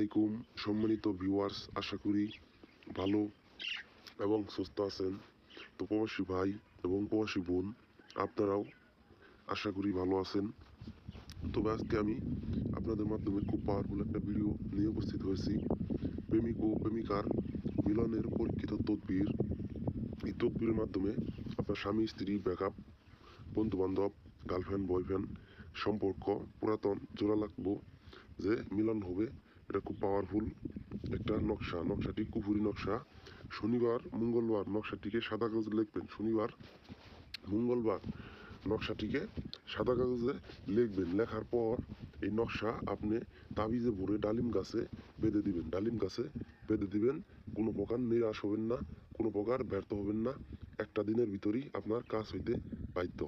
আলাইকুম সম্মানিত ভিউয়ার্স, আশা করি ভালো এবং সুস্থ আছেন। তো প্রবাসী ভাই এবং প্রবাসী বোন, আপনারাও আশা করি ভালো আছেন। তবে আজকে আমি আপনাদের মাধ্যমে খুব পাওয়ারফুল একটা ভিডিও নিয়ে উপস্থিত হয়েছি। প্রেমিক ও প্রেমিকার মিলনের পরীক্ষিত তদবির। এই তদবিরের মাধ্যমে আপনার স্বামী স্ত্রী ব্যাকআপ, বন্ধু বান্ধব, গার্লফ্রেন্ড বয়ফ্রেন্ড সম্পর্ক পুরাতন জোড়া লাগবো যে মিলন হবে। এটা খুব পাওয়ারফুল একটা নকশা। নকশাটি কুফুরি নকশা। শনিবার মঙ্গলবার নকশাটিকে সাদা কাগজে লিখবেন। শনিবার মঙ্গলবার নকশাটিকে সাদা কাগজে লিখবেন। লেখার পর এই নকশা আপনি তাবিজে ভরে ডালিম গাছে বেঁধে দিবেন। ডালিম গাছে বেঁধে দিবেন। কোনো প্রকার নিরাশ হবেন না, কোনো প্রকার ব্যর্থ হবেন না। একটা দিনের ভিতরেই আপনার কাজ হইতে বাধ্য।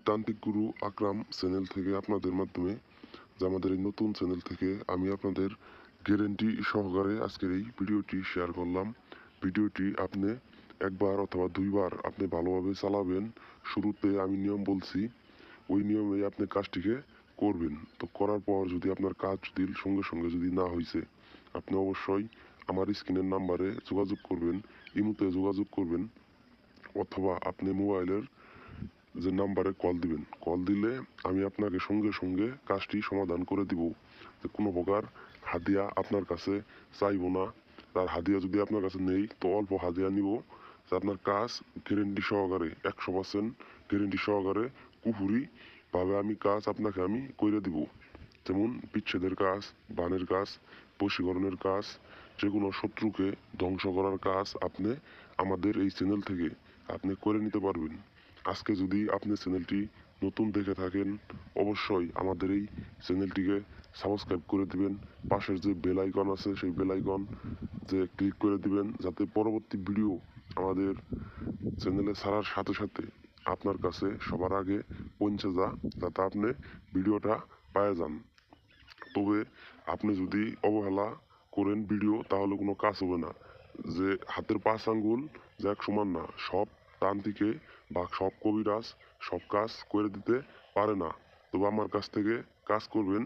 তান্ত্রিক গুরু আকরাম চ্যানেল থেকে আপনাদের মাধ্যমে, যে আমাদের এই নতুন চ্যানেল থেকে আমি আপনাদের গ্যারেন্টি সহকারে আজকের এই ভিডিওটি শেয়ার করলাম। ভিডিওটি আপনি একবার অথবা দুইবার আপনি ভালোভাবে চালাবেন। শুরুতে আমি নিয়ম বলছি, ওই নিয়মে আপনি কাজটিকে করবেন। তো করার পর যদি আপনার কাজ যদি সঙ্গে সঙ্গে যদি না হয়েছে, আপনি অবশ্যই আমার স্ক্রিনের নাম্বারে যোগাযোগ করবেন, ইমোতে যোগাযোগ করবেন, অথবা আপনি মোবাইলের যে নাম্বারে কল দিবেন। কল দিলে আমি আপনাকে সঙ্গে সঙ্গে কাজটি সমাধান করে দিব। যে কোনো প্রকার হাদিয়া আপনার কাছে চাইবো না। তার হাদিয়া যদি আপনার কাছে নেই তো অল্প হাদিয়া নিব, যে আপনার কাজ গ্যারেন্টি সহকারে 100% গ্যারেন্টি সহকারে কুফুরি ভাবে আমি কাজ আপনাকে আমি করে দিব। যেমন বিচ্ছেদের কাজ, বানের কাজ, বশীকরণের কাজ, যে কোনো শত্রুকে ধ্বংস করার কাজ আপনি আমাদের এই চ্যানেল থেকে আপনি করে নিতে পারবেন। আজকে যদি আপনি চ্যানেলটি নতুন দেখে থাকেন, অবশ্যই আমাদের এই চ্যানেলটিকে সাবস্ক্রাইব করে দিবেন। পাশের যে বেল আইকন আছে সেই বেল আইকন যে ক্লিক করে দিবেন, যাতে পরবর্তী ভিডিও আমাদের চ্যানেলে ছাড়ার সাথে সাথে আপনার কাছে সবার আগে পৌঁছে যাতে আপনি ভিডিওটা পেয়ে যান। তবে আপনি যদি অবহেলা করেন ভিডিও, তাহলে কোনো কাজ হবে না। যে হাতের 5 আঙ্গুল যে এক সমান না, সব তান্ত্রিকে বা সব কবিরাজ সব কাজ করে দিতে পারে না। তবে আমার কাছ থেকে কাজ করবেন,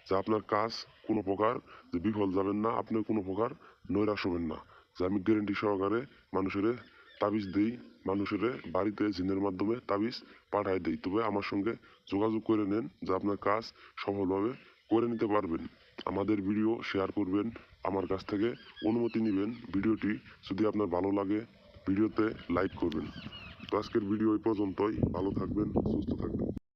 যে আপনার কাজ কোনো প্রকার যে বিফল যাবেন না, আপনি কোনো প্রকার নৈরাশ হবেন না। যে আমি গ্যারেন্টি সহকারে মানুষের তাবিজ দিই, মানুষের বাড়িতে জিনের মাধ্যমে তাবিজ পাঠায় দিই। তবে আমার সঙ্গে যোগাযোগ করে নেন, যে আপনার কাজ সফলভাবে করে নিতে পারবেন। আমাদের ভিডিও শেয়ার করবেন, আমার কাছ থেকে অনুমতি নেবেন। ভিডিওটি যদি আপনার ভালো লাগে ভিডিওতে লাইক করবেন। তো আজকের ভিডিও এই পর্যন্তই। ভালো থাকবেন, সুস্থ থাকবেন।